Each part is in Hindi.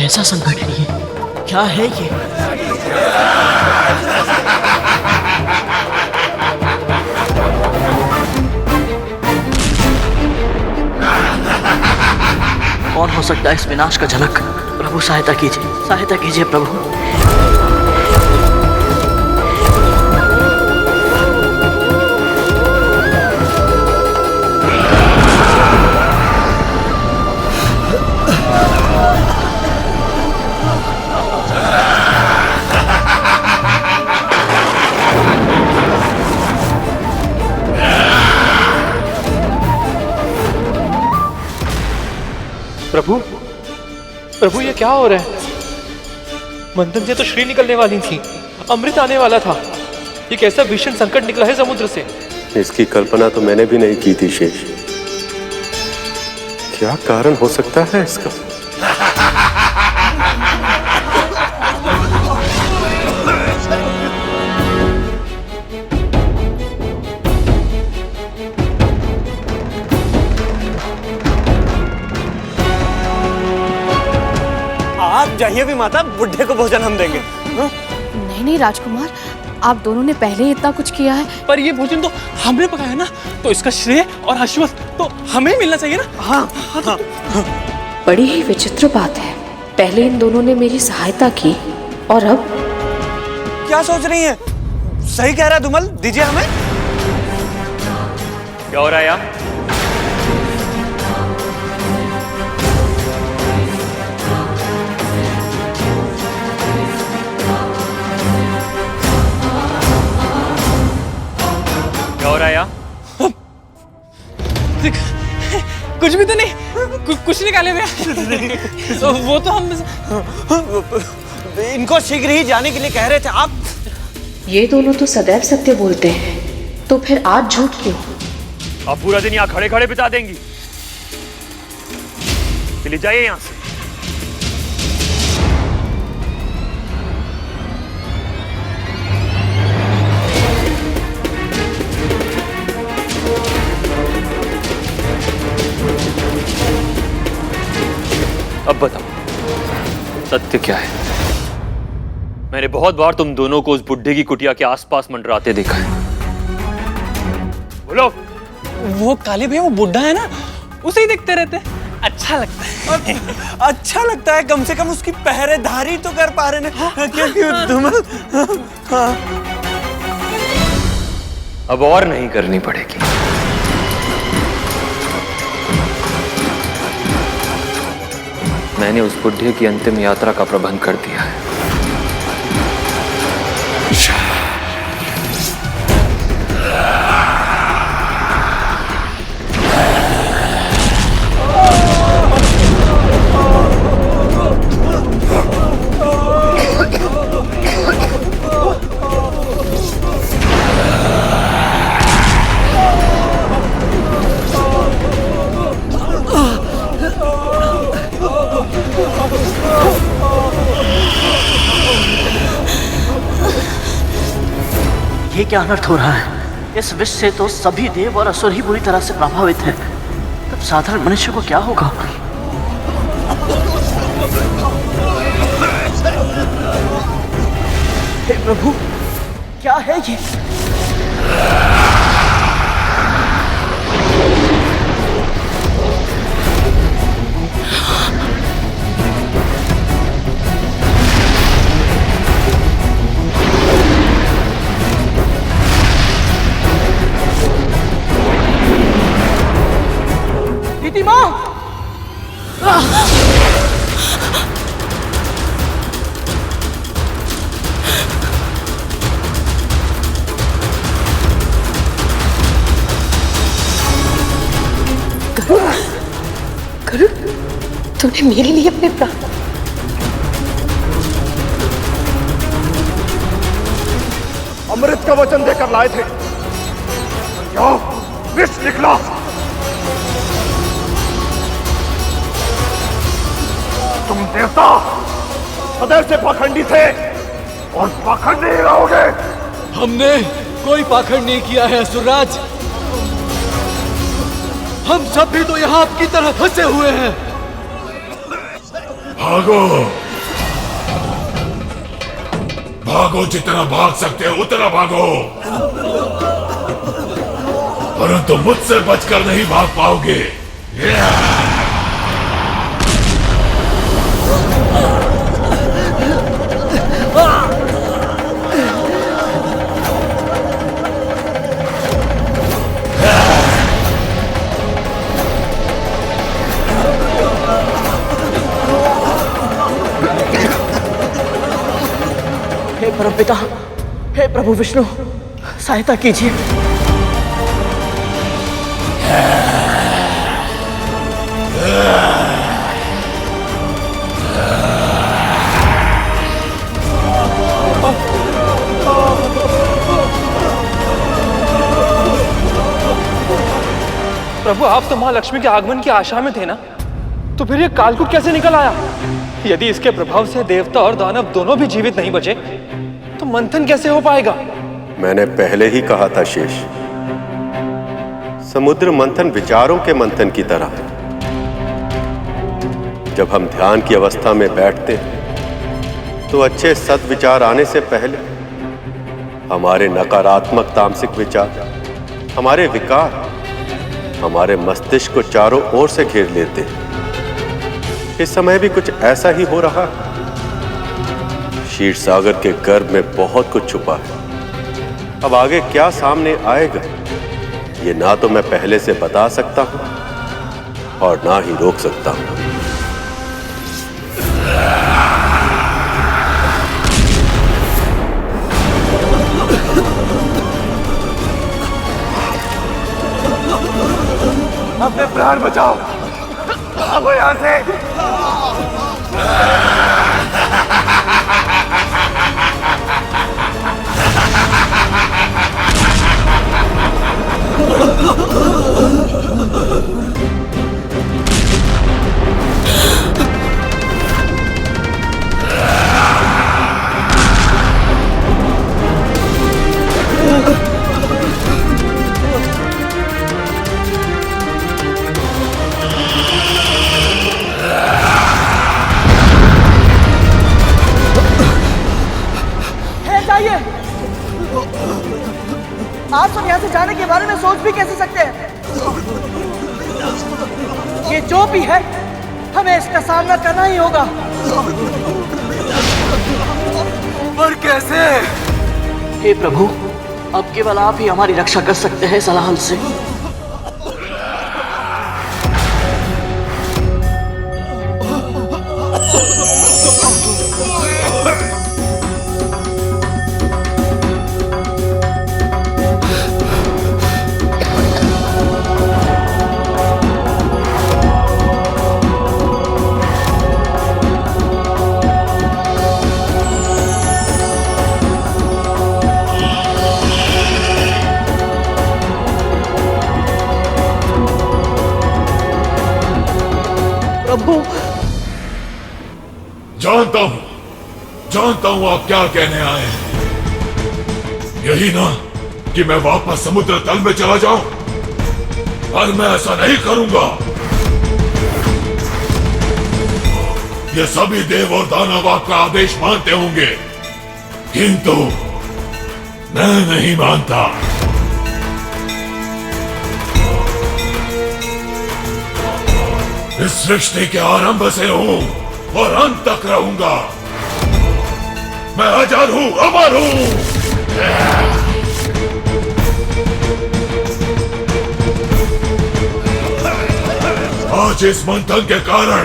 कैसा संकट है ये? क्या है ये? कौन हो सकता है इस विनाश का झलक? प्रभु सहायता कीजिए प्रभु। प्रभु ये क्या हो रहा है? मंथन से तो श्री निकलने वाली थी, अमृत आने वाला था। ये कैसा भीषण संकट निकला है समुद्र से? इसकी कल्पना तो मैंने भी नहीं की थी शेष। क्या कारण हो सकता है इसका? आप जाइए भी माता, बुढ़े को भोजन हम देंगे। नहीं राजकुमार, आप दोनों ने पहले ही इतना कुछ किया है। पर ये भोजन तो हमने पकाया ना, तो इसका श्रेय और आशीर्वाद तो हमें मिलना चाहिए ना। हाँ। बड़ी ही विचित्र बात है, पहले इन दोनों ने मेरी सहायता की और अब क्या सोच रही हैं? सही कह रहा है धुमल, दीजिए हमें। क्या हो रहा है यहाँ? कुछ भी तो नहीं, कुछ निकाले हुए तो वो तो हम इनको शीघ्र ही जाने के लिए कह रहे थे आप। ये दोनों तो सदैव सत्य बोलते हैं, तो फिर आज झूठ क्यों? आप पूरा दिन यहाँ खड़े खड़े बिता देंगी। चलिए जाइए यहाँ से। अब बताओ सत्य क्या है? मैंने बहुत बार तुम दोनों को उस बुड्ढे की कुटिया के आसपास मंडराते देखा है। बोलो। वो काले भैया, वो बुड्ढा है ना, उसे ही देखते रहते। अच्छा लगता है। अच्छा लगता है, कम से कम उसकी पहरेदारी तो कर पा रहे हैं। क्योंकि धुमल अब और नहीं करनी पड़ेगी। मैंने उस बुढ़े की अंतिम यात्रा का प्रबंध कर दिया है। ये क्या अनर्थ हो रहा है? इस विष से तो सभी देव और असुर ही बुरी तरह से प्रभावित हैं। तब साधारण मनुष्य को क्या होगा? हे प्रभु, क्या है ये? गरुड़, तूने मेरे लिए अपने प्राण। अमृत का वचन देकर लाए थे, क्या विष निकला? तुम देवता सदैव से पाखंडी थे और पाखंडी ही रहोगे। हमने कोई पाखंड नहीं किया है असुरराज। हम सब भी तो यहाँ आपकी तरह फंसे हुए हैं। भागो, भागो, जितना भाग सकते हो उतना भागो, परंतु मुझसे बचकर नहीं भाग पाओगे। हे परमपिता, हे प्रभु विष्णु, सहायता कीजिए। प्रभु, आप तो माँ लक्ष्मी के आगमन की आशा में थे ना, तो फिर ये कालकूट कैसे निकल आया? यदि इसके प्रभाव से देवता और दानव दोनों भी जीवित नहीं बचे, तो मंथन कैसे हो पाएगा? मैंने पहले ही कहा था शेष, समुद्र मंथन विचारों के मंथन की तरह है। जब हम ध्यान की अवस्था में बैठते तो अच्छे सद्विचार आने से पहले हमारे नकारात्मक तामसिक विचार, हमारे विकार, हमारे मस्तिष्क को चारों ओर से घेर लेते हैं। इस समय भी कुछ ऐसा ही हो रहा है। क्षीर सागर के गर्भ में बहुत कुछ छुपा है। अब आगे क्या सामने आएगा, ये ना तो मैं पहले से बता सकता हूं और ना ही रोक सकता हूं। अपने प्राण बचाओ, भागो यहां से। आप सब यहाँ से जाने के बारे में सोच भी कैसे सकते हैं? ये जो भी है, हमें इसका सामना करना ही होगा। पर कैसे? हे प्रभु, अब केवल आप ही हमारी रक्षा कर सकते हैं इस हलाहल से। प्रभु, जानता हूं आप क्या कहने आए हैं। यही ना कि मैं वापस समुद्र तल में चला जाऊं, पर मैं ऐसा नहीं करूंगा। ये सभी देव और दानव आपका आदेश मानते होंगे, किंतु मैं नहीं मानता। इस सृष्टि के आरंभ से हूं और अंत तक रहूंगा। मैं अजर हूं, अमर हूं। आज इस मंथन के कारण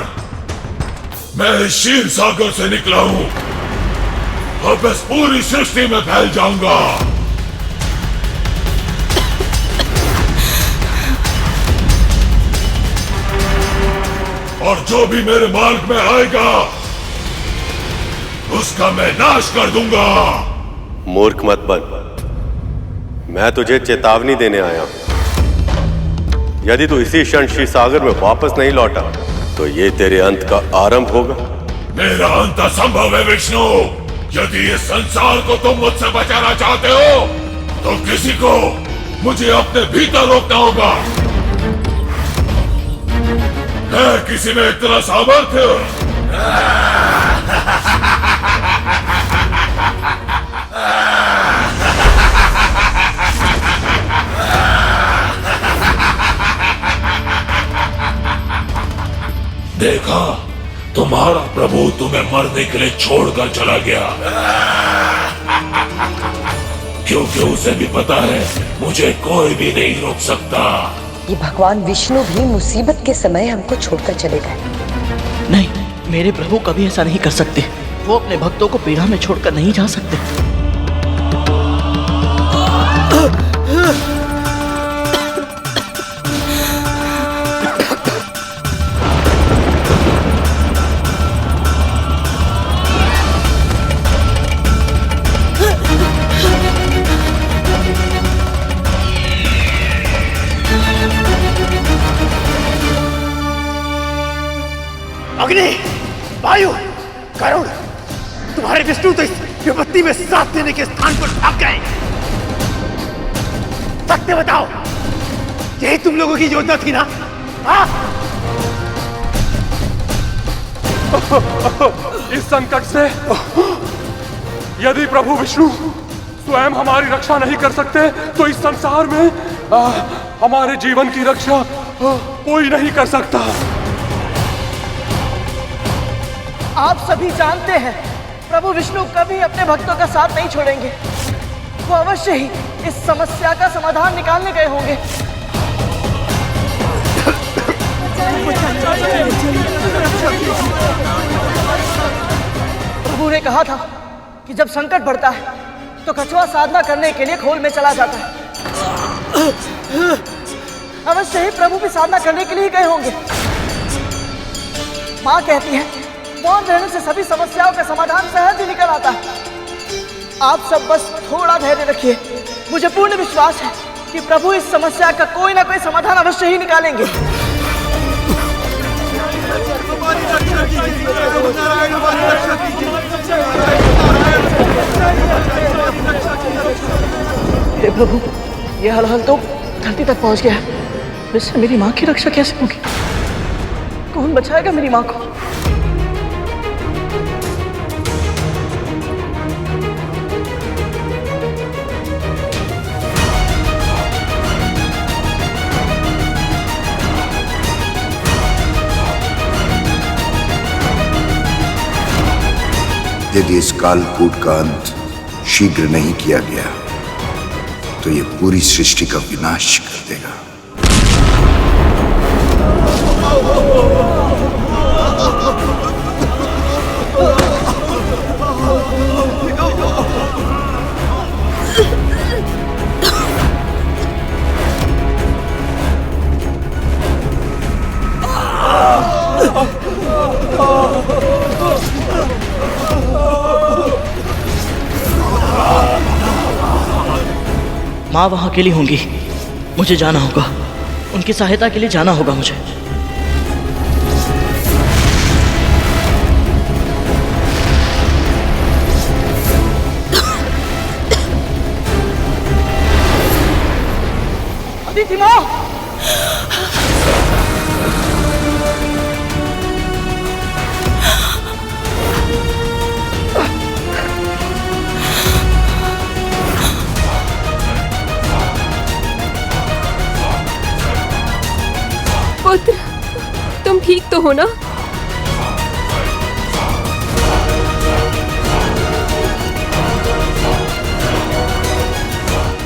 मैं इस क्षीर सागर से निकला हूं। अब इस पूरी सृष्टि में फैल जाऊंगा। और जो भी मेरे मार्ग में आएगा, उसका मैं नाश कर दूंगा। मूर्ख मत बन, मैं तुझे चेतावनी देने आया हूं। यदि तू इसी क्षण क्षीर सागर में वापस नहीं लौटा, तो ये तेरे अंत का आरंभ होगा। मेरा अंत असंभव है विष्णु। यदि इस संसार को तुम मुझसे बचाना चाहते हो, तो किसी को मुझे अपने भीतर रोकना होगा। है किसी में इतना सामर्थ्य? देखा, तुम्हारा प्रभु तुम्हें मरने के लिए छोड़कर चला गया, क्योंकि उसे भी पता है मुझे कोई भी नहीं रोक सकता। ये भगवान विष्णु भी मुसीबत के समय हमको छोड़कर चले गए। नहीं, मेरे प्रभु कभी ऐसा नहीं कर सकते। वो अपने भक्तों को पीड़ा में छोड़कर नहीं जा सकते। अग्नि, वायु, करुण, तुम्हारे विष्णु तो इस विपत्ति में साथ देने के स्थान पर भाग गए। सत्य बताओ, यही तुम लोगों की योजना थी ना? इस संकट से यदि प्रभु विष्णु स्वयं हमारी रक्षा नहीं कर सकते तो इस संसार में हमारे जीवन की रक्षा कोई नहीं कर सकता। आप सभी जानते हैं प्रभु विष्णु कभी अपने भक्तों का साथ नहीं छोड़ेंगे। वो अवश्य ही इस समस्या का समाधान निकालने गए होंगे। प्रभु ने कहा था कि जब संकट बढ़ता है तो कछुआ साधना करने के लिए खोल में चला जाता है। अवश्य ही प्रभु भी साधना करने के लिए गए होंगे। माँ कहती है मौन रहने से सभी समस्याओं का समाधान सहज ही निकल आता है। आप सब बस थोड़ा धैर्य रखिए। मुझे पूर्ण विश्वास है कि प्रभु इस समस्या का कोई ना कोई समाधान अवश्य ही निकालेंगे। हे प्रभु, ये हलहल तो धरती तक पहुंच गया है। इससे मेरी माँ की रक्षा कैसे होगी? कौन बचाएगा मेरी माँ को? यदि इस कालकूट का अंत शीघ्र नहीं किया गया तो ये पूरी सृष्टि का विनाश कर देगा। माँ वहाँ अकेली होंगी। मुझे जाना होगा, उनकी सहायता के लिए जाना होगा मुझे। अदिति माँ! पुत्र, तुम ठीक तो हो ना?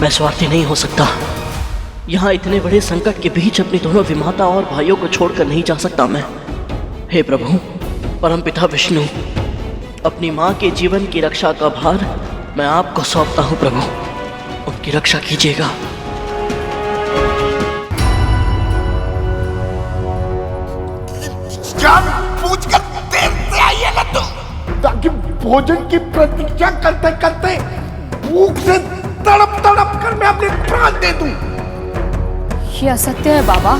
मैं स्वार्थी नहीं हो सकता। यहाँ इतने बड़े संकट के बीच अपनी दोनों विमाता और भाइयों को छोड़कर नहीं जा सकता मैं। हे प्रभु, परमपिता विष्णु, अपनी माँ के जीवन की रक्षा का भार मैं आपको सौंपता हूँ। प्रभु, उनकी रक्षा कीजिएगा। पूछकर देर से आइएगा तुम, ताकि भोजन की प्रतीक्षा करते करते भूख से तड़प तड़प कर मैं अपने प्राण दे दूं। ये असत्य है बाबा,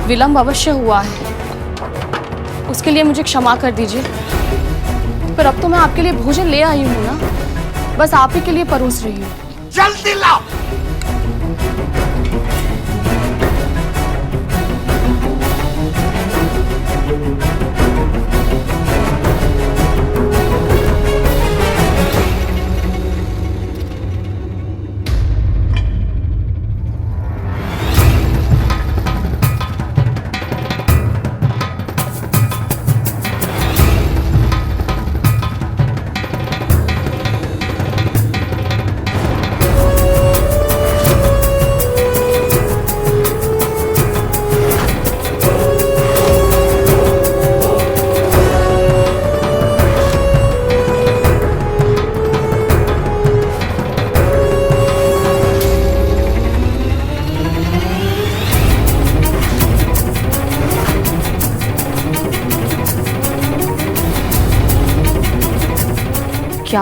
विलंब अवश्य हुआ है, उसके लिए मुझे क्षमा कर दीजिए। पर अब तो मैं आपके लिए भोजन ले आई हूँ ना, बस आप ही के लिए परोस रही हूँ। जल्दी लाओ।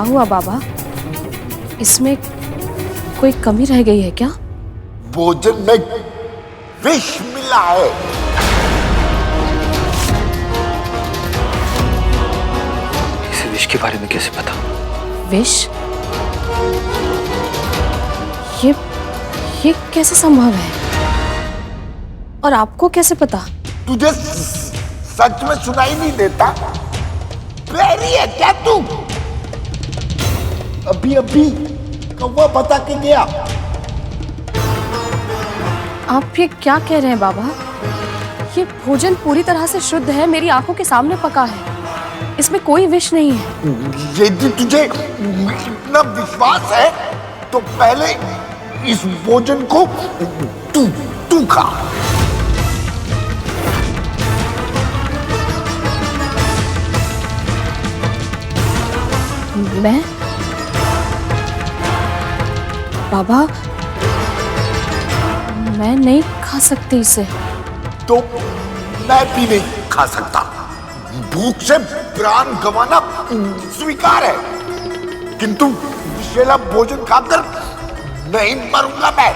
हुआ बाबा? इसमें कोई कमी रह गई है क्या? भोजन में विष मिला है। इसे विष के बारे में कैसे पता? विष? ये कैसे संभव है? और आपको कैसे पता? तुझे सच में सुनाई नहीं देता? बैरी है क्या तू? अभी कौवा बता के गया। आप ये क्या कह रहे हैं बाबा? ये भोजन पूरी तरह से शुद्ध है, मेरी आंखों के सामने पका है, इसमें कोई विष नहीं है। यदि तुझे इतना विश्वास है तो पहले इस भोजन को तू खा। मैं? बाबा, मैं नहीं खा सकती इसे। तो मैं भी नहीं खा सकता। भूख से प्राण गंवाना स्वीकार है, किंतु विषैला भोजन खाकर नहीं मरूंगा मैं।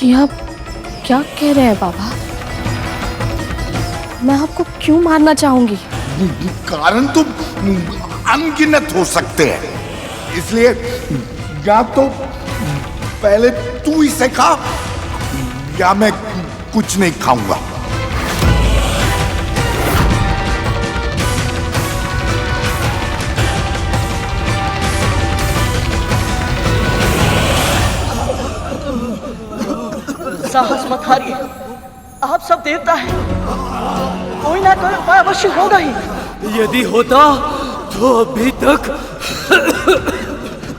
ये आप क्या कह रहे हैं बाबा? मैं आपको क्यों मारना चाहूंगी? कारण तो अनगिनत हो सकते हैं, इसलिए या तो पहले तू इसे खा या मैं कुछ नहीं खाऊंगा। साहस मत हारिए, आप सब देवता हैं, कोई ना कोई उपाय अवश्य होगा ही। यदि होता तो अभी तक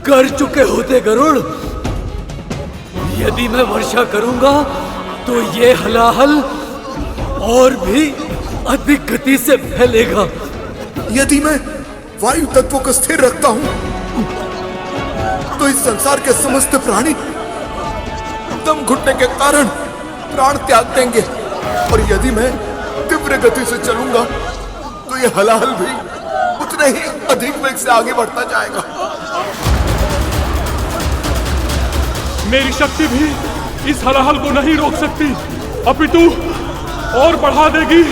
कर चुके होते गरुड़। यदि मैं वर्षा करूंगा तो ये हलाहल और भी अधिक गति से फैलेगा। यदि मैं वायु तत्वों को स्थिर रखता हूं तो इस संसार के समस्त प्राणी दम घुटने के कारण प्राण त्याग देंगे, और यदि मैं तीव्र गति से चलूंगा तो ये हलाहल भी उतने ही अधिक वेग से आगे बढ़ता जाएगा। मेरी शक्ति भी इस हलाहल को नहीं रोक सकती, अपितु और बढ़ा देगी।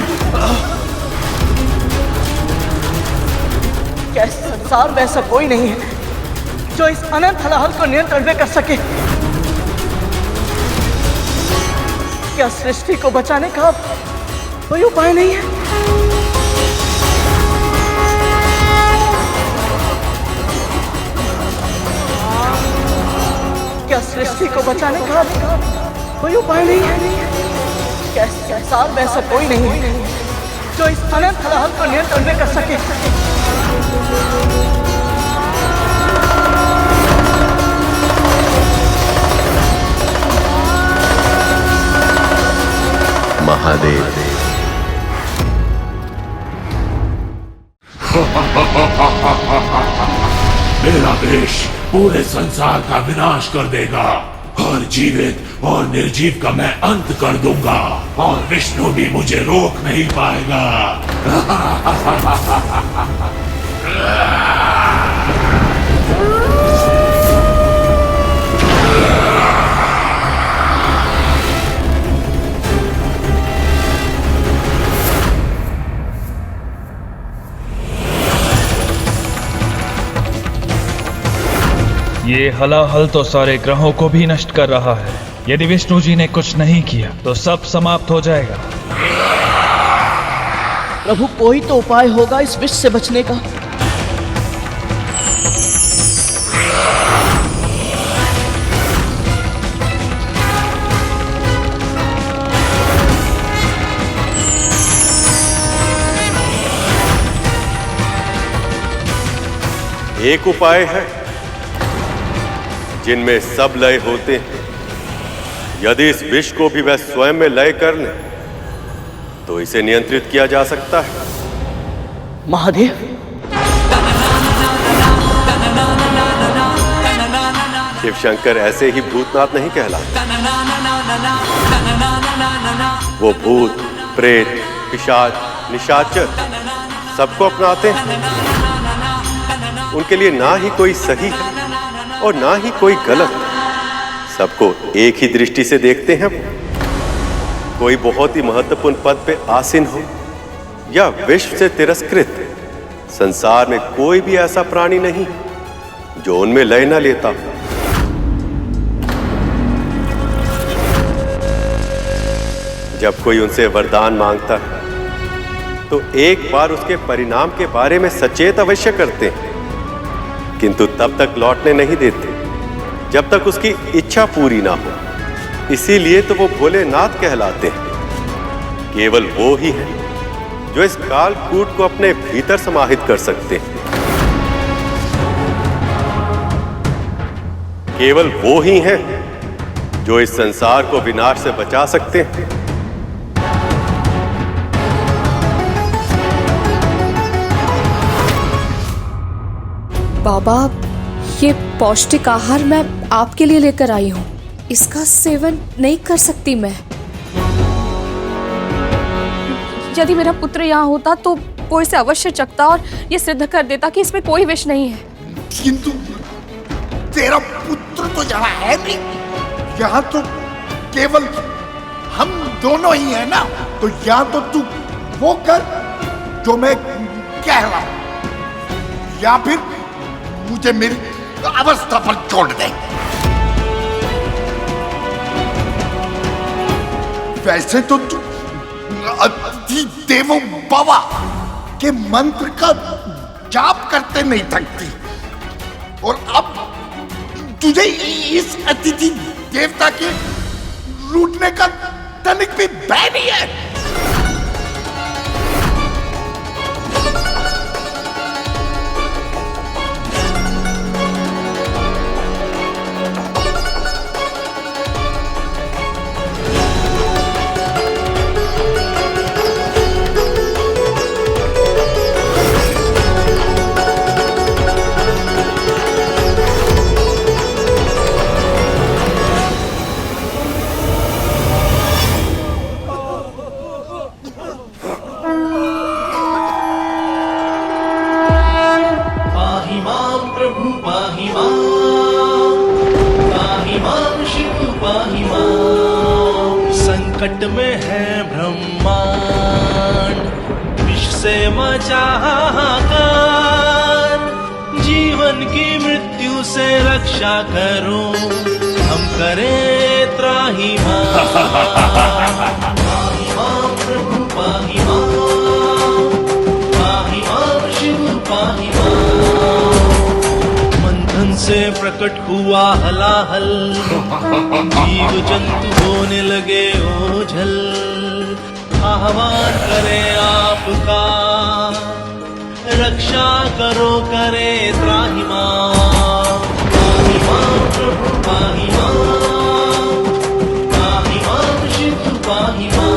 क्या इस संसार में ऐसा कोई नहीं है जो इस अनंत हलाहल को नियंत्रण में कर सके? क्या सृष्टि को बचाने का कोई उपाय नहीं है? क्या सृष्टि को बचाने का कोई उपाय नहीं है? क्या इस संसार में ऐसा कोई नहीं है जो इस अनंत हलाहल को नियंत्रण में कर सके? महादेव। मेरा देश पूरे संसार का विनाश कर देगा, और जीवित और निर्जीव का मैं अंत कर दूंगा, और विष्णु भी मुझे रोक नहीं पाएगा। ये हलाहल तो सारे ग्रहों को भी नष्ट कर रहा है। यदि विष्णु जी ने कुछ नहीं किया तो सब समाप्त हो जाएगा। प्रभु, कोई तो उपाय होगा इस विष से बचने का। एक उपाय है जिनमें सब लय होते हैं। यदि इस विष को भी वह स्वयं में लय कर ले तो इसे नियंत्रित किया जा सकता है। महादेव, शिव शंकर ऐसे ही भूतनाथ नहीं कहलाते। वो भूत, प्रेत, पिशाच, निशाचर सबको अपनाते हैं। उनके लिए ना ही कोई सही है और ना ही कोई गलत। सबको एक ही दृष्टि से देखते हैं। कोई बहुत ही महत्वपूर्ण पद पे आसीन हो या विश्व से तिरस्कृत, संसार में कोई भी ऐसा प्राणी नहीं जो उनमें लय न लेता। जब कोई उनसे वरदान मांगता है तो एक बार उसके परिणाम के बारे में सचेत अवश्य करते हैं, किंतु तब तक लौटने नहीं देते जब तक उसकी इच्छा पूरी ना हो। इसीलिए तो वो भोलेनाथ कहलाते हैं। केवल वो ही है जो इस कालकूट को अपने भीतर समाहित कर सकते हैं। केवल वो ही हैं जो इस संसार को विनाश से बचा सकते हैं। बाबा, ये पौष्टिक आहार मैं आपके लिए लेकर आई हूँ। इसका सेवन नहीं कर सकती मैं। यदि मेरा पुत्र यहाँ होता तो वो इसे अवश्य चखता और ये सिद्ध कर देता कि इसमें कोई विष नहीं है। किंतु तेरा पुत्र तो यहाँ है नहीं। यहाँ तो केवल हम दोनों ही हैं ना। तो यहाँ तो तू वो कर जो मैं कह रहा हूं, या फिर मुझे मेरी अवस्था पर छोड़ दे। वैसे तो तू अति देवो बाबा के मंत्र का जाप करते नहीं थकती, और अब तुझे इस अतिथि देवता के लूटने का तनिक भी भय नहीं है। संकट में है ब्रह्मांड, विष से मचा हाहाकार। जीवन की मृत्यु से रक्षा करो, हम करें त्राहिमाम। पाहि मां प्रभु पाहि मां, पाहि मां शिव पाहि मां। मंथन से प्रकट हुआ हलाहल, जीव जंतु होने लगे ओझल। आह्वान करें आपका, रक्षा करो करे त्राहिमाम। पाहि मां प्रभु पाहि मां, पाहि मां शिव पाहि मां।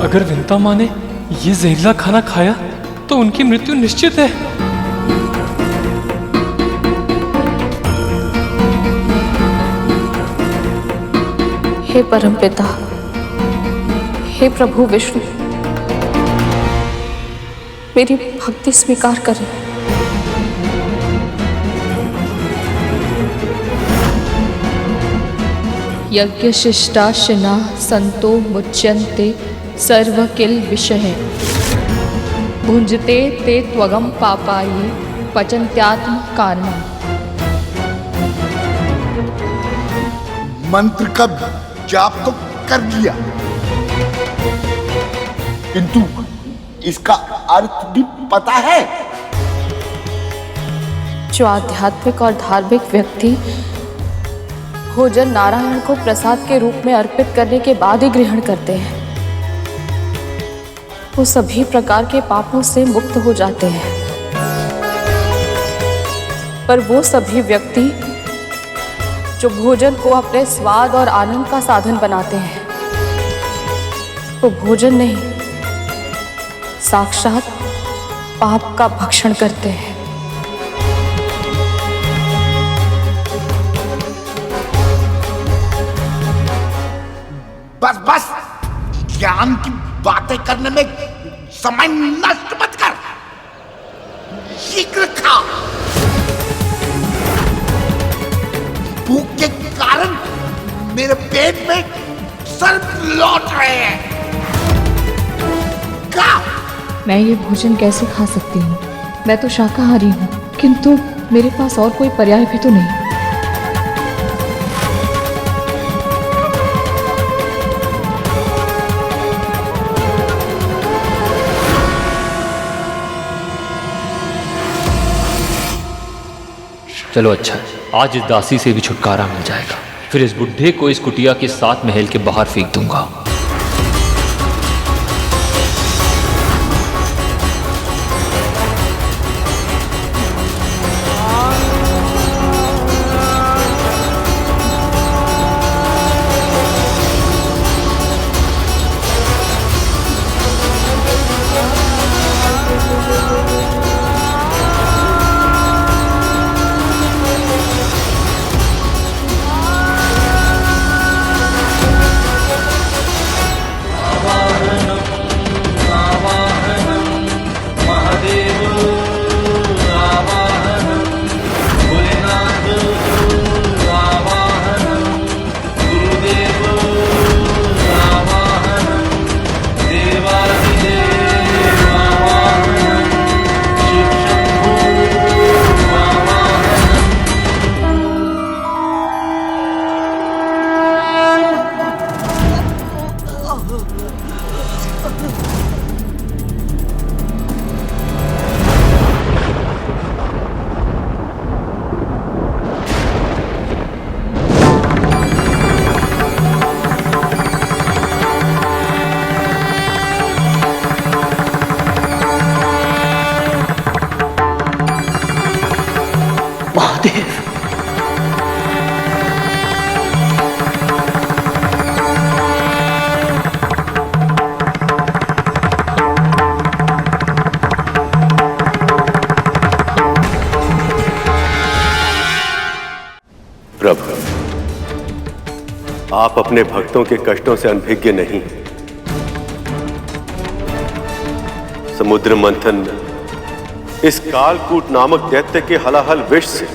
अगर विंता माँ ने ये जहरीला खाना खाया तो उनकी मृत्यु निश्चित है। हे परमपिता, हे प्रभु विष्णु, मेरी भक्ति स्वीकार करें। यज्ञ शिष्टाशिना संतो मुच्यन्ते सर्व किल विषय, भुंजते ते त्वगम पापाये पचन्त्यात्म कारणम। मंत्र का जाप तो कर लिया, किंतु इसका अर्थ भी पता है। जो आध्यात्मिक और धार्मिक व्यक्ति भोजन नारायण को प्रसाद के रूप में अर्पित करने के बाद ही ग्रहण करते हैं, वो सभी प्रकार के पापों से मुक्त हो जाते हैं। पर वो सभी व्यक्ति जो भोजन को अपने स्वाद और आनंद का साधन बनाते हैं, वो भोजन नहीं, साक्षात पाप का भक्षण करते हैं। बस बस, ज्ञान की बातें करने में समय नष्ट मत कर। शीघ्र खा। भूख के कारण मेरे पेट में सर्प लौट रहे हैं। खा। मैं ये भोजन कैसे खा सकती हूँ? मैं तो शाकाहारी हूँ, किंतु मेरे पास और कोई पर्याय भी तो नहीं। चलो अच्छा है, आज इस दासी से भी छुटकारा मिल जाएगा। फिर इस बुढ़े को इस कुटिया के 7 महल के बाहर फेंक दूंगा। प्रभु, आप अपने भक्तों के कष्टों से अनभिज्ञ नहीं। समुद्र मंथन में इस कालकूट नामक दैत्य के हलाहल विष से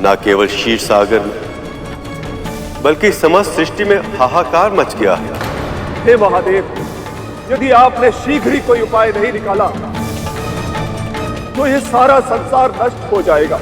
न केवल क्षीर सागर में बल्कि समस्त सृष्टि में हाहाकार मच गया है। हे महादेव, यदि आपने शीघ्र ही कोई उपाय नहीं निकाला तो यह सारा संसार नष्ट हो जाएगा।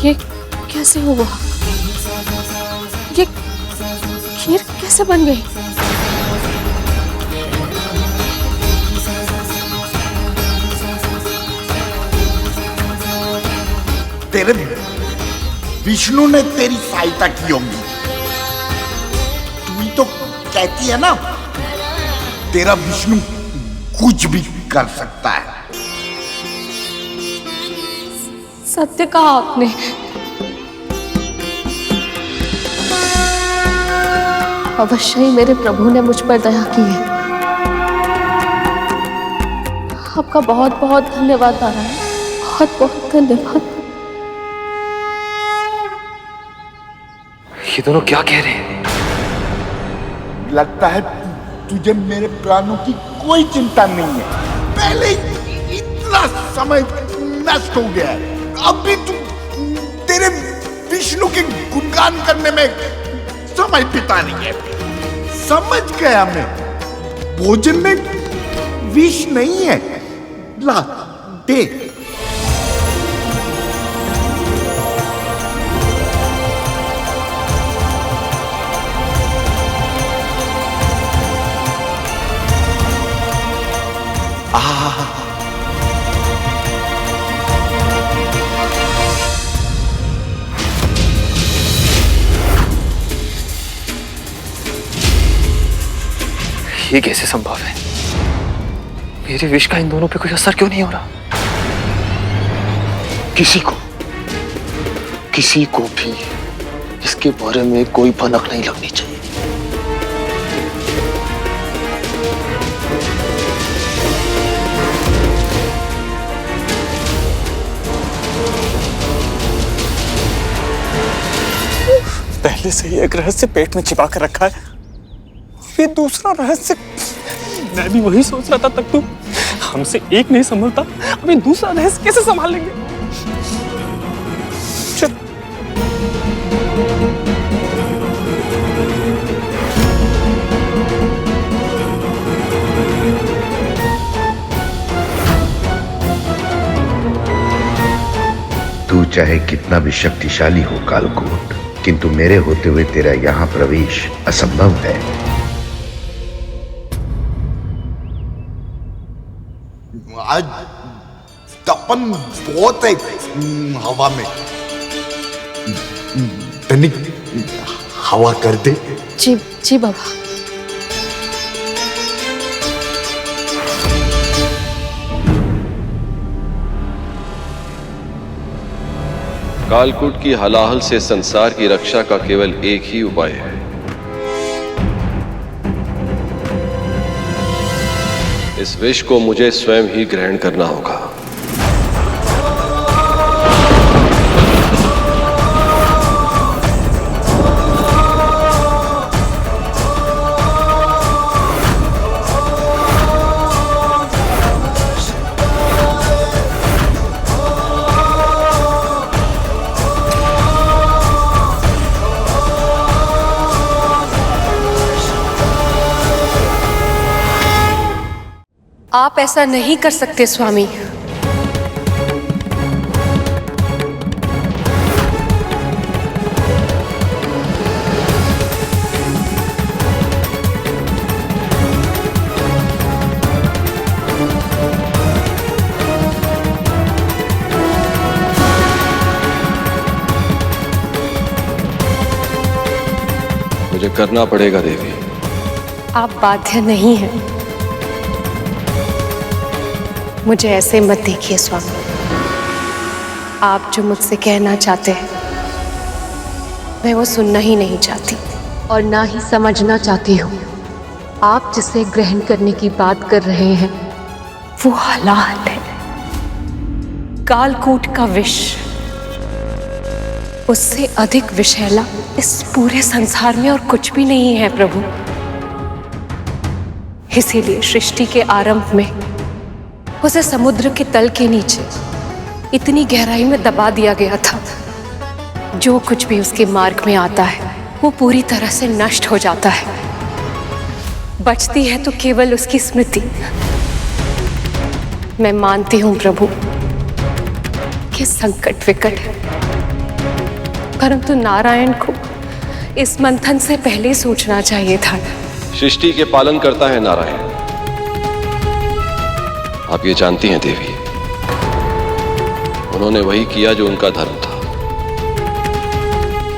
ये कैसे हुआ? ये खीर कैसे बन गई? तेरे विष्णु ने तेरी सहायता की होगी। तू ही तो कहती है ना, तेरा विष्णु कुछ भी कर सकता है। सत्य कहा आपने। अवश्य ही मेरे प्रभु ने मुझ पर दया की है। आपका बहुत बहुत धन्यवाद नारायण। बहुत बहुत धन्यवाद। ये दोनों क्या कह रहे हैं? लगता है तुझे मेरे प्राणों की कोई चिंता नहीं है। पहले ही इतना समय नष्ट हो गया है, अब भी तू तेरे विष्णु के गुणगान करने में समय बितानी है। समझ गया मैं, भोजन में विष नहीं है। ला दे। ये कैसे संभव है? मेरे विष का इन दोनों पे कोई असर क्यों नहीं हो रहा? किसी को भी इसके बारे में कोई भनक नहीं लगनी चाहिए। पहले से ही एक रहस्य पेट में छिपा कर रखा है, ये दूसरा रहस्य। मैं भी वही सोच रहा था, तक तू हमसे एक नहीं संभलता, अभी दूसरा रहस्य कैसे संभाल लेंगे? चल। तू चाहे कितना भी शक्तिशाली हो कालकूट, किंतु मेरे होते हुए तेरा यहां प्रवेश असंभव है। आज तपन बहुत है हवा में। तनिक हवा कर दे। जी जी बाबा। कालकूट की हलाहल से संसार की रक्षा का केवल एक ही उपाय है। इस विष को मुझे स्वयं ही ग्रहण करना होगा। आप ऐसा नहीं कर सकते स्वामी। मुझे करना पड़ेगा देवी। आप बाध्य नहीं हैं। मुझे ऐसे मत देखिए स्वामी। आप जो मुझसे कहना चाहते हैं मैं वो सुनना ही नहीं चाहती और ना ही समझना चाहती हूँ। आप जिसे ग्रहण करने की बात कर रहे हैं वो हलाल है, कालकूट का विष। उससे अधिक विषैला इस पूरे संसार में और कुछ भी नहीं है प्रभु। इसीलिए सृष्टि के आरंभ में उसे समुद्र के तल के नीचे इतनी गहराई में दबा दिया गया था, जो कुछ भी उसके मार्ग में आता है वो पूरी तरह से नष्ट हो जाता है। बचती है तो केवल उसकी स्मृति। मैं मानती हूँ प्रभु कि संकट विकट है, परंतु नारायण को इस मंथन से पहले सोचना चाहिए था। सृष्टि के पालन करता है नारायण। आप ये जानती हैं देवी, उन्होंने वही किया जो उनका धर्म था।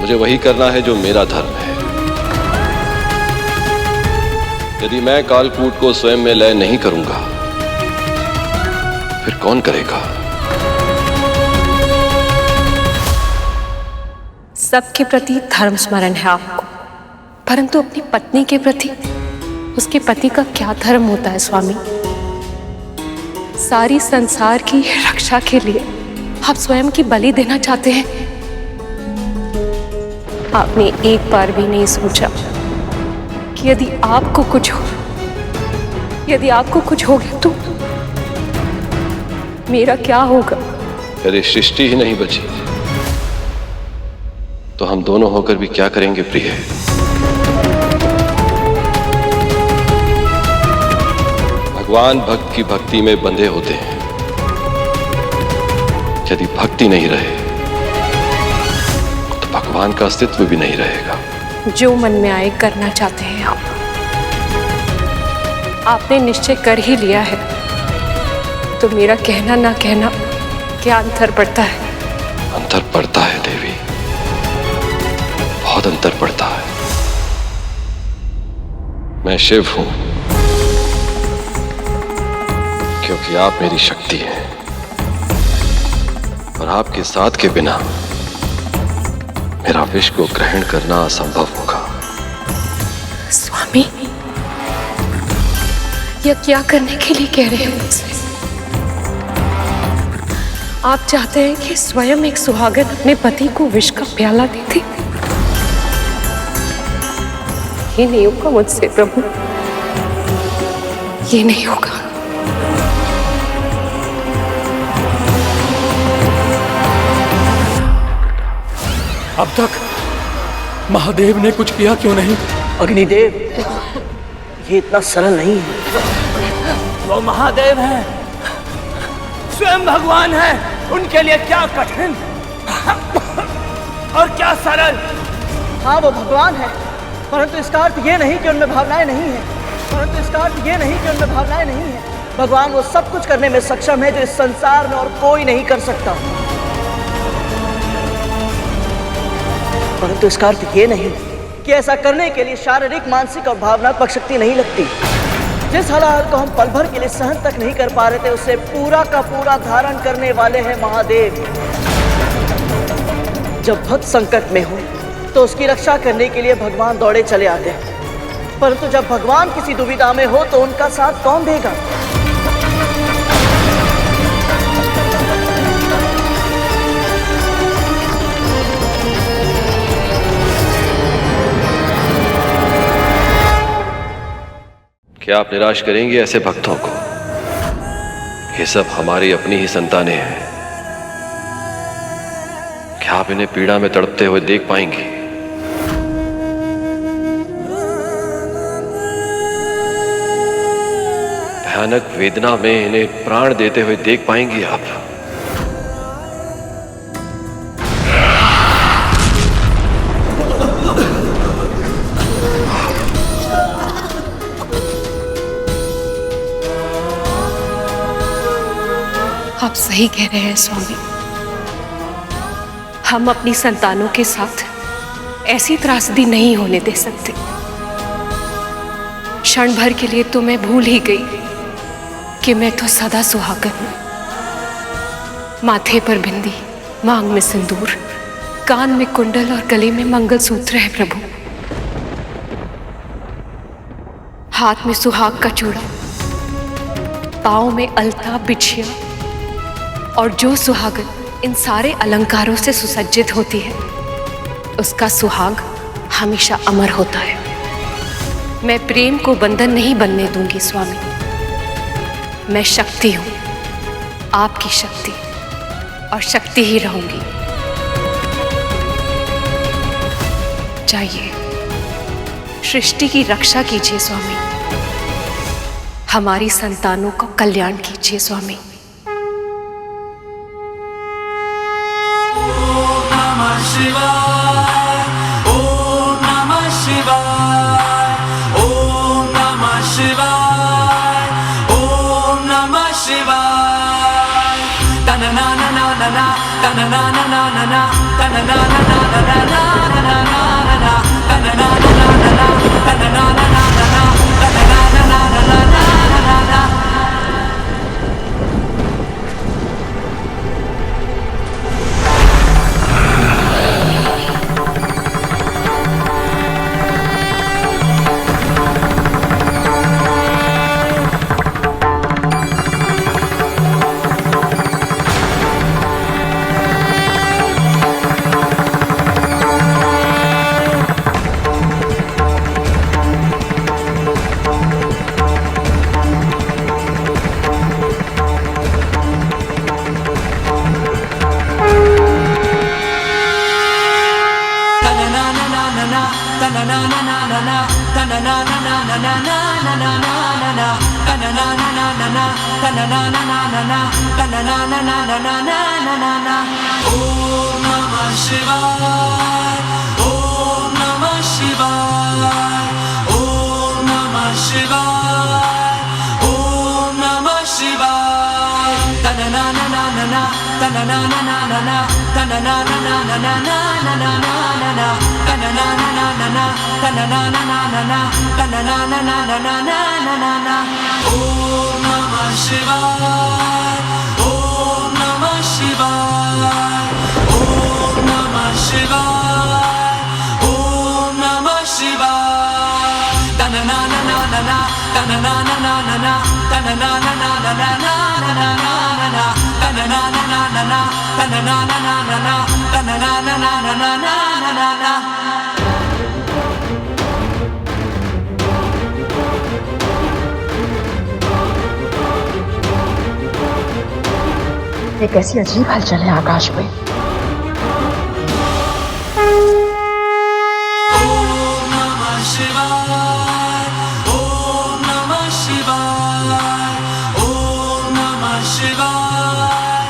मुझे वही करना है जो मेरा धर्म है। यदि मैं कालकूट को स्वयं में लय नहीं करूंगा फिर कौन करेगा? सबके प्रति धर्म स्मरण है आपको, परंतु अपनी पत्नी के प्रति उसके पति का क्या धर्म होता है स्वामी? सारी संसार की रक्षा के लिए आप स्वयं की बलि देना चाहते हैं? आपने एक बार भी नहीं सोचा कि यदि आपको कुछ हो गया तो मेरा क्या होगा? यदि सृष्टि ही नहीं बची तो हम दोनों होकर भी क्या करेंगे प्रिय? भगवान भक्त की भक्ति में बंधे होते हैं। यदि भक्ति नहीं रहे तो भगवान का अस्तित्व भी नहीं रहेगा। जो मन में आए करना चाहते हैं आप। आपने निश्चय कर ही लिया है तो मेरा कहना ना कहना क्या अंतर पड़ता है? अंतर पड़ता है देवी, बहुत अंतर पड़ता है। मैं शिव हूं क्योंकि आप मेरी शक्ति हैं और आपके साथ के बिना मेरा विष को ग्रहण करना असंभव होगा। स्वामी, यह क्या करने के लिए कह रहे हैं मुझसे? आप चाहते हैं कि स्वयं एक सुहागन अपने पति को विष का प्याला दे दे? ये नहीं होगा मुझसे प्रभु, ये नहीं होगा। अब तक महादेव ने कुछ किया क्यों नहीं? अग्निदेव, ये इतना सरल नहीं है। वो महादेव हैं, स्वयं भगवान हैं, उनके लिए क्या कठिन और क्या सरल। हाँ, वो भगवान है, परंतु इसका अर्थ ये नहीं कि उनमें भावनाएं नहीं है। भगवान वो सब कुछ करने में सक्षम है जो इस संसार में और कोई नहीं कर सकता। परंतु इसका अर्थ ये नहीं कि ऐसा करने के लिए शारीरिक, मानसिक और भावनात्मक शक्ति नहीं लगती। जिस हलाहल को हम पल भर के लिए सहन तक नहीं कर पा रहे थे, उसे पूरा का पूरा धारण करने वाले हैं महादेव। जब भक्त संकट में हो तो उसकी रक्षा करने के लिए भगवान दौड़े चले आते हैं, परंतु जब भगवान किसी दुविधा में हो तो उनका साथ कौन देगा? क्या आप निराश करेंगे ऐसे भक्तों को? ये सब हमारी अपनी ही संतानें हैं। क्या आप इन्हें पीड़ा में तड़पते हुए देख पाएंगे? भयानक वेदना में इन्हें प्राण देते हुए देख पाएंगे आप? आप सही कह रहे हैं स्वामी। हम अपनी संतानों के साथ ऐसी त्रासदी नहीं होने दे सकते। क्षण भर के लिए तो मैं भूल ही गई कि मैं तो सदा सुहागन हूं। माथे पर बिंदी, मांग में सिंदूर, कान में कुंडल और गले में मंगलसूत्र है प्रभु। हाथ में सुहाग का चूड़ा, पांव में अलता, बिछिया, और जो सुहागन इन सारे अलंकारों से सुसज्जित होती है, उसका सुहाग हमेशा अमर होता है। मैं प्रेम को बंधन नहीं बनने दूंगी स्वामी। मैं शक्ति हूं, आपकी शक्ति, और शक्ति ही रहूंगी। जाइए, सृष्टि की रक्षा कीजिए स्वामी। हमारी संतानों का कल्याण कीजिए स्वामी। शिवाय, ओम नमः शिवाय, ओम नमः शिवाय, ओम नमः शिवाय। तना ना ना ना ना ना, तना ना ना ना ना ना, तना ना ना ना ना ना ना, तना ना ना ना, तना ना ना ना ना ना, तना ना ना ना ना ना, तना ना ना ना ना ना ना ना। ओम नमः शिवाय, ओम नमः शिवाय, ओम नमः शिवाय, ओम नमः शिवाय। तनना ना ना ना ना, तनना ना ना ना ना, तनना ना ना ना ना ना ना ना ना ना, तनना ना ना ना ना, तनना ना ना ना ना, तनना ना ना ना ना ना ना ना। ओम नमः शिवाय, ओम नमः शिवाय, ओम नमः शिवाय, ओम नमः शिवाय। तनना ना ना ना ना, तनना ना ना ना ना, तनना ना ना ना ना ना ना ना ना, तनना ना ना ना ना, तनना ना ना ना ना, तनना ना ना ना ना ना ना। एक ऐसी अजीब हलचल है आकाश में। ओम नमः शिवाय, ओम नमः शिवाय, ओम नमः शिवाय,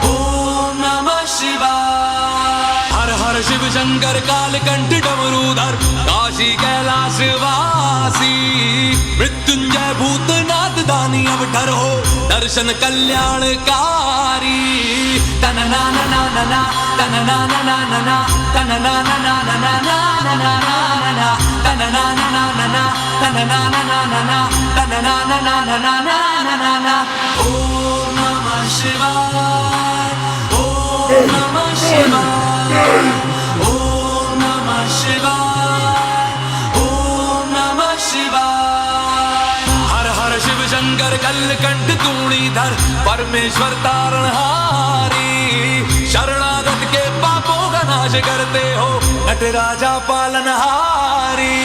ओम नमः शिवाय। हर हर शिव शंकर कालकंठ डमरूधर काशी कैलाश वासी, मृत्युंजय भूतनाथ दानी अवतार हो दर्शन कल्याणकारी। तनना ना ना ना ना, तनना ना ना ना ना, तनना ना ना ना ना ना ना ना, तनना ना ना ना ना, तनना ना ना ना ना, तनना ना ना ना ना ना ना। ओम नमः शिवाय, ओम नमः शिवाय, ओम नमः शिवाय, ओम नमः शिवाय। हर हर शिव शंकर कलकंठ तूणीधर परमेश्वर तारणहारी, शरणागत के पापों का नाश करते हो नटराजा पालनहारी।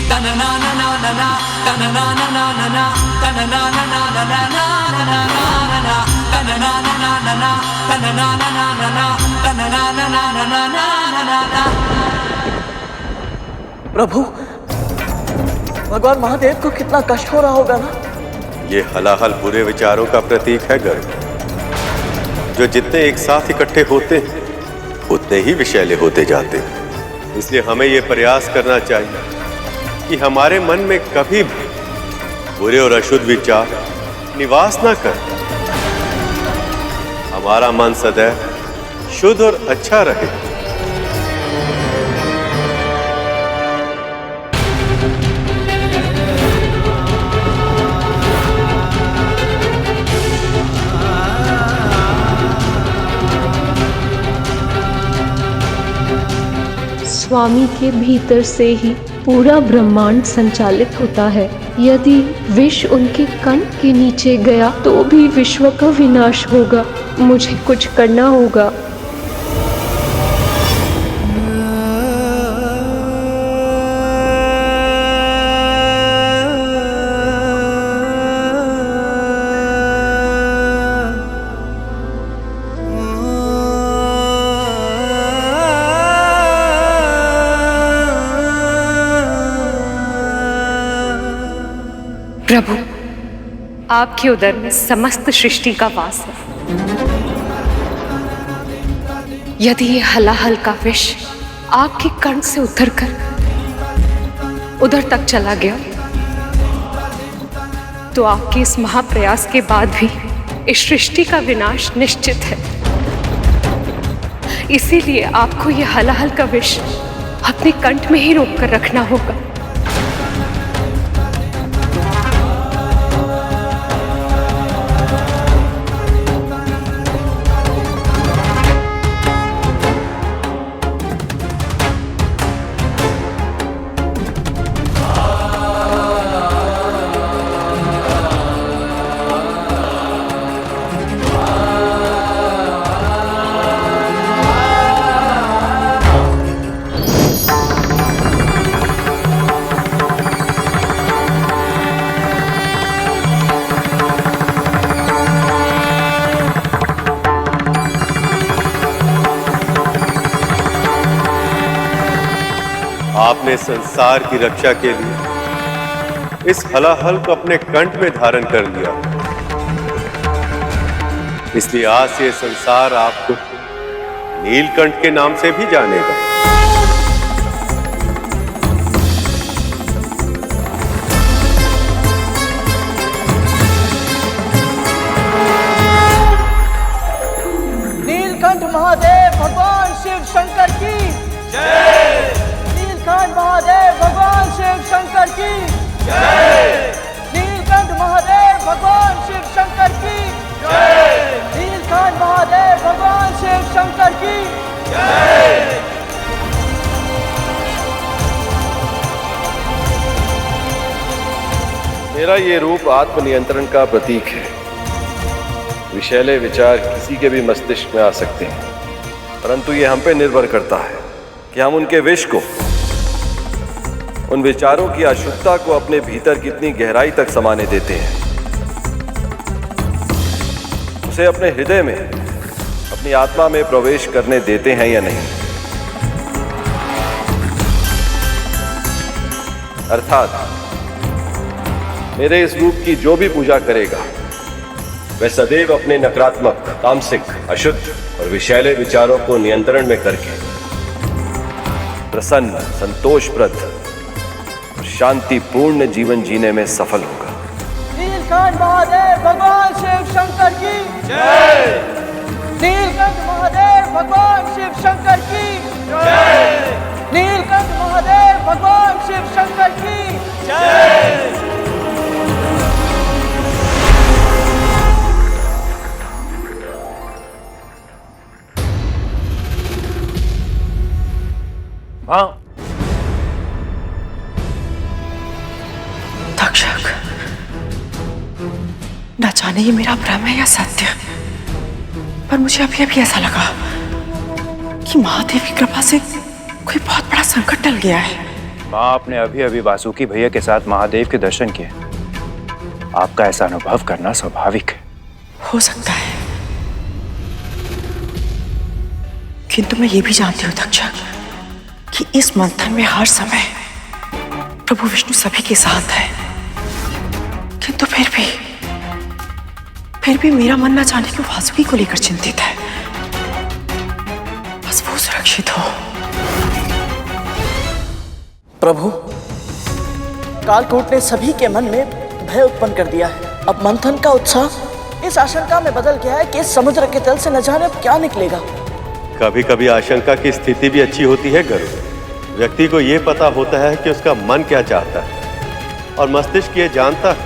तनना ना ना ना ना, तनना ना ना ना ना, तनना ना ना ना ना ना ना ना, तनना ना ना ना ना, तनना ना ना ना ना, तनना ना ना ना ना ना ना। प्रभु, भगवान महादेव को कितना कष्ट हो रहा होगा ना। ये हलाहल बुरे विचारों का प्रतीक है गर्ग, जो जितने एक साथ इकट्ठे होते हैं उतने ही विषैले होते जाते हैं। इसलिए हमें ये प्रयास करना चाहिए कि हमारे मन में कभी भी बुरे और अशुद्ध विचार निवास ना कर। हमारा मन सदैव शुद्ध और अच्छा रहे। स्वामी के भीतर से ही पूरा ब्रह्मांड संचालित होता है। यदि विष उनके कंठ के नीचे गया तो भी विश्व का विनाश होगा। मुझे कुछ करना होगा। प्रभु, आपके उदर में समस्त सृष्टि का वास है। यदि ये हलाहल का विष आपके कंठ से उतरकर उधर तक चला गया तो आपके इस महाप्रयास के बाद भी इस सृष्टि का विनाश निश्चित है। इसीलिए आपको ये हलाहल का विष अपने कंठ में ही रोक कर रखना होगा। आपने संसार की रक्षा के लिए इस हलाहल को अपने कंठ में धारण कर लिया, इसलिए आज से संसार आपको नीलकंठ के नाम से भी जानेगा। नीलकंठ महादेव भगवान शिव शंकर की जय। नीलकंठ महादेव भगवान शिव शंकर की जय। नीलकंठ महादेव भगवान शिव शंकर की जय। नीलकंठ महादेव भगवान शिव शंकर की जय। मेरा ये रूप आत्मनियंत्रण का प्रतीक है। विषैले विचार किसी के भी मस्तिष्क में आ सकते हैं, परंतु ये हम पे निर्भर करता है कि हम उनके विष को, उन विचारों की अशुद्धता को अपने भीतर कितनी गहराई तक समाने देते हैं, उसे अपने हृदय में, अपनी आत्मा में प्रवेश करने देते हैं या नहीं। अर्थात मेरे इस रूप की जो भी पूजा करेगा वह सदैव अपने नकारात्मक, तामसिक, अशुद्ध और विषैले विचारों को नियंत्रण में करके प्रसन्न, संतोषप्रद और शांतिपूर्ण जीवन जीने में सफल होगा। नीलकंठ महादेव भगवान शिव शंकर की जय। नीलकंठ महादेव भगवान शिव शंकर की जय। नीलकंठ महादेव भगवान शिव शंकर की जय। तक्षक, न जाने ये मेरा भ्रम है या सत्य, पर मुझे अभी अभी ऐसा लगा कि महादेव की कृपा से कोई बहुत बड़ा संकट टल गया है। माँ, आपने अभी अभी वासुकी भैया के साथ महादेव के दर्शन किए। आपका ऐसा अनुभव करना स्वाभाविक है। हो सकता है, किंतु मैं ये भी जानती हूँ तक्षक कि इस मंथन में हर समय प्रभु विष्णु सभी के साथ है, किंतु फिर भी मेरा मन न जाने क्यों वासुकी को लेकर चिंतित है। बस वो सुरक्षित हो। प्रभु, कालकूट ने सभी के मन में भय उत्पन्न कर दिया है। अब मंथन का उत्साह इस आशंका में बदल गया है कि इस समुद्र के तल से न जाने अब क्या निकलेगा। कभी कभी आशंका की स्थिति भी अच्छी होती है गरुड़। व्यक्ति को यह पता होता है कि उसका मन क्या चाहता है और मस्तिष्क ये जानता है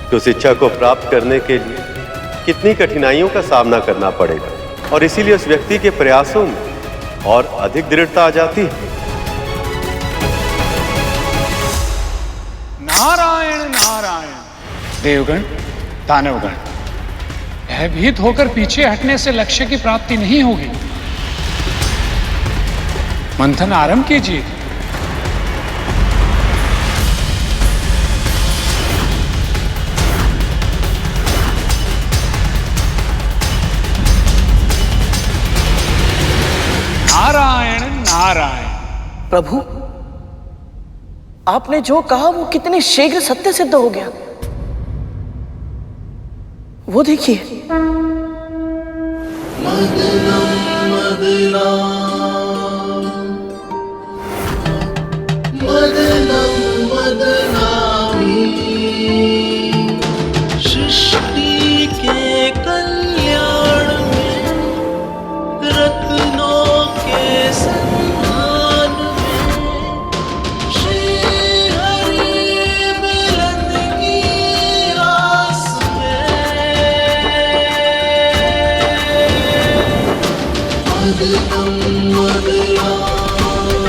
कि उस इच्छा को प्राप्त करने के लिए कितनी कठिनाइयों का सामना करना पड़ेगा, और इसीलिए उस व्यक्ति के प्रयासों में और अधिक दृढ़ता आ जाती है। नारायण नारायण। देवगण, दानवगण, भयभीत होकर पीछे हटने से लक्ष्य की प्राप्ति नहीं होगी। मंथन आरंभ कीजिए। नारायण नारायण। प्रभु, आपने जो कहा वो कितने शीघ्र सत्य सिद्ध हो गया। वो देखिए। सृष्टि के कल्याण में, रत्नों के सम्मान में, श्री हरि मिलन की आस में, मदनम मदनाम,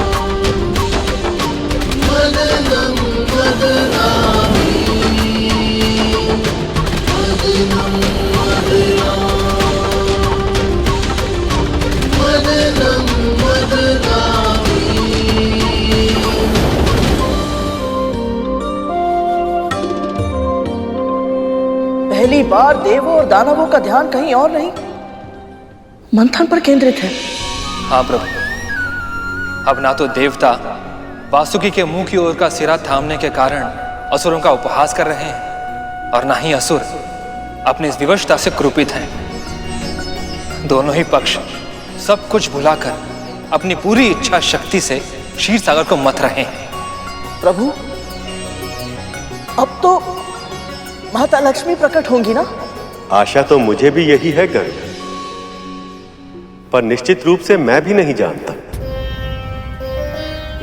मदनम मदनामी, मदनम मदनाम, मदनम मदनामी। पहली बार देवों और दानवों का ध्यान कहीं और नहीं, मंथन पर केंद्रित है। हाँ प्रभु, अब ना तो देवता वासुकी के मुंह की ओर का सिरा थामने के कारण असुरों का उपहास कर रहे हैं, और ना ही असुर अपनी इस विवशता से क्रोपित हैं। दोनों ही पक्ष सब कुछ भुलाकर अपनी पूरी इच्छा शक्ति से क्षीर सागर को मथ रहे हैं। प्रभु, अब तो माता लक्ष्मी प्रकट होंगी ना? आशा तो मुझे भी यही है गरुड़, पर निश्चित रूप से मैं भी नहीं जानता।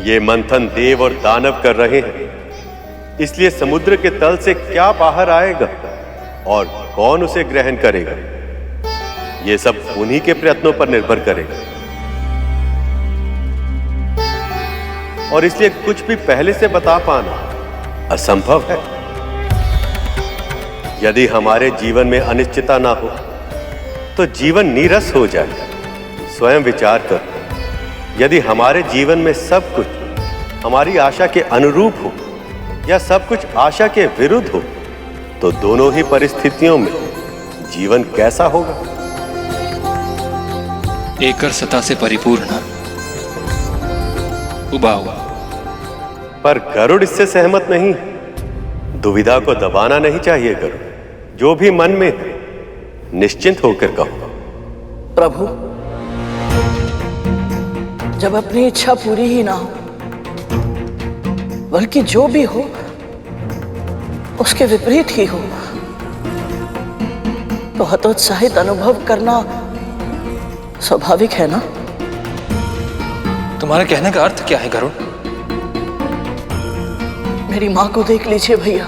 ये मंथन देव और दानव कर रहे हैं, इसलिए समुद्र के तल से क्या बाहर आएगा और कौन उसे ग्रहण करेगा, ये सब उन्हीं के प्रयत्नों पर निर्भर करेगा। और इसलिए कुछ भी पहले से बता पाना असंभव है। यदि हमारे जीवन में अनिश्चितता ना हो तो जीवन नीरस हो जाए। स्वयं विचार कर, यदि हमारे जीवन में सब कुछ हमारी आशा के अनुरूप हो या सब कुछ आशा के विरुद्ध हो, तो दोनों ही परिस्थितियों में जीवन कैसा होगा? एकर सता से परिपूर्ण उबा हुआ। पर गरुड़ इससे सहमत नहीं। दुविधा को दबाना नहीं चाहिए गरुड़, जो भी मन में है निश्चिंत होकर कहो। प्रभु, जब अपनी इच्छा पूरी ही ना हो, बल्कि जो भी हो उसके विपरीत ही हो, तो हतोत्साहित अनुभव करना स्वाभाविक है ना? तुम्हारे कहने का अर्थ क्या है गरुड़? मेरी मां को देख लीजिए भैया,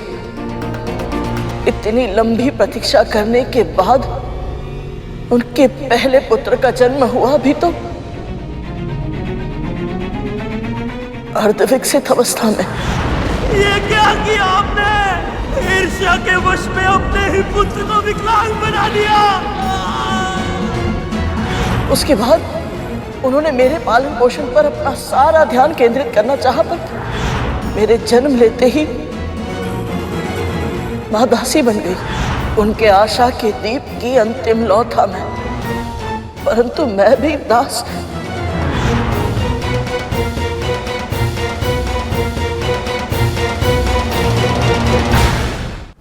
इतनी लंबी प्रतीक्षा करने के बाद उनके पहले पुत्र का जन्म हुआ भी तो अर्धविकसित अवस्था में। ये क्या किया आपने? ईर्ष्या के वश में अपने ही पुत्र को विकलांग बना दिया। उसके बाद उन्होंने मेरे पालन पोषण पर अपना सारा ध्यान केंद्रित करना चाहा, पर मेरे जन्म लेते ही मां दासी बन गई। उनके आशा के दीप की अंतिम लौ था मैं, परंतु मैं भी दास।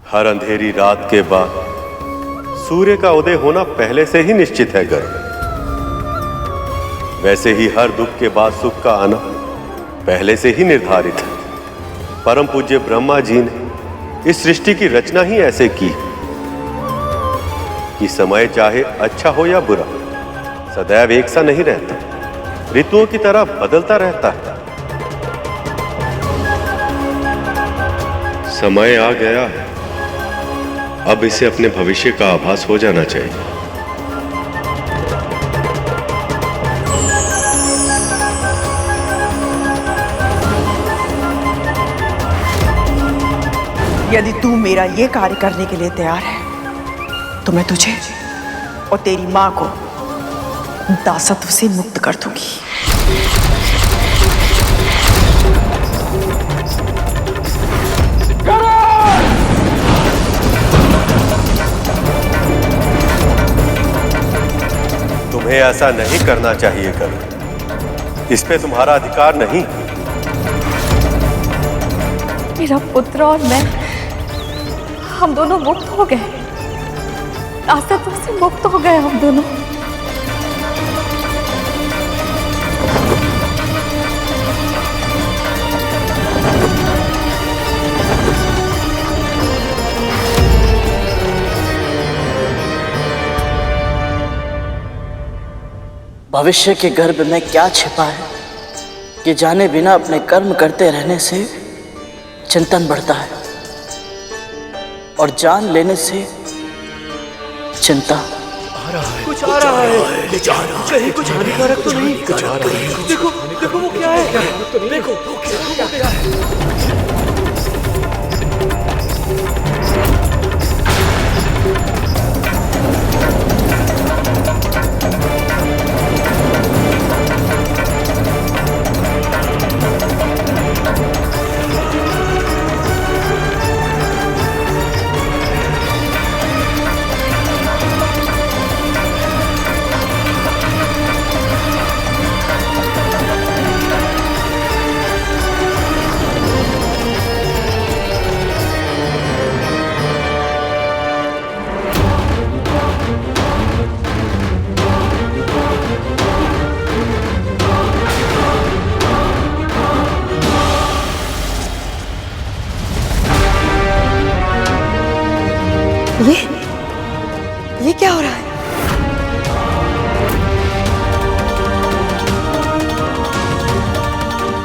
हर अंधेरी रात के बाद सूर्य का उदय होना पहले से ही निश्चित है गरुड़। वैसे ही हर दुख के बाद सुख का आना पहले से ही निर्धारित है। परम पूज्य ब्रह्मा जी ने इस सृष्टि की रचना ही ऐसे की कि समय चाहे अच्छा हो या बुरा, सदैव एक सा नहीं रहता, ऋतुओं की तरह बदलता रहता है। समय आ गया है, अब इसे अपने भविष्य का आभास हो जाना चाहिए। यदि तू मेरा ये कार्य करने के लिए तैयार है तो मैं तुझे और तेरी मां को दासत्व से मुक्त कर दूंगी। तुम्हें ऐसा नहीं करना चाहिए गरुड़, इस पे तुम्हारा अधिकार नहीं। मेरा पुत्र और मैं, हम दोनों मुक्त हो गए, दासत्व से मुक्त हो गए हम दोनों। भविष्य के गर्भ में क्या छिपा है कि जाने बिना अपने कर्म करते रहने से चिंतन बढ़ता है, और जान लेने से चिंता। कुछ आ रहा है, कहीं कुछ हानिकारक तो नहीं? देखो देखो वो क्या है, देखो वो क्या है। ये क्या हो रहा है?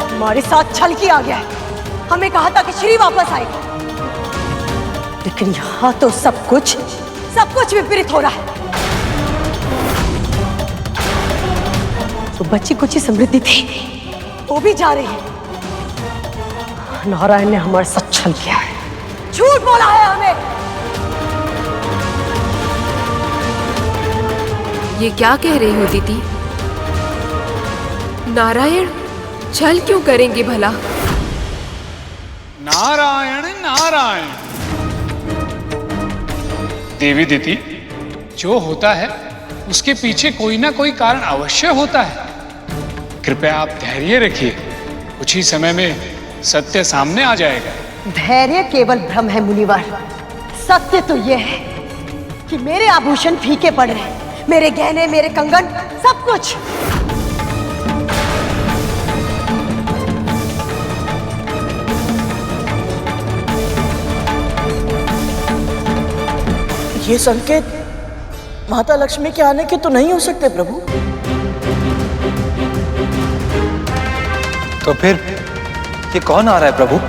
हमारे साथ छल किया गया है। हमें कहा था कि श्री वापस आएगा, लेकिन यहाँ तो सब कुछ विपरीत हो रहा है। तो बच्ची कुछ ही समृद्धि थी, वो भी जा रही है। नारायण ने हमारे साथ छल किया है, झूठ बोला है हमें। ये क्या कह रही हो दीदी? नारायण छल क्यों करेंगे भला? नारायण नारायण। देवी दीदी, जो होता है उसके पीछे कोई ना कोई कारण अवश्य होता है। कृपया आप धैर्य रखिए, कुछ ही समय में सत्य सामने आ जाएगा। धैर्य केवल भ्रम है मुनिवर। सत्य तो यह है कि मेरे आभूषण फीके पड़ रहे हैं, मेरे गहने, मेरे कंगन, सब कुछ। ये संकेत माता लक्ष्मी के आने के तो नहीं हो सकते प्रभु। तो फिर ये कौन आ रहा है प्रभु?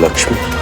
लक्ष्मी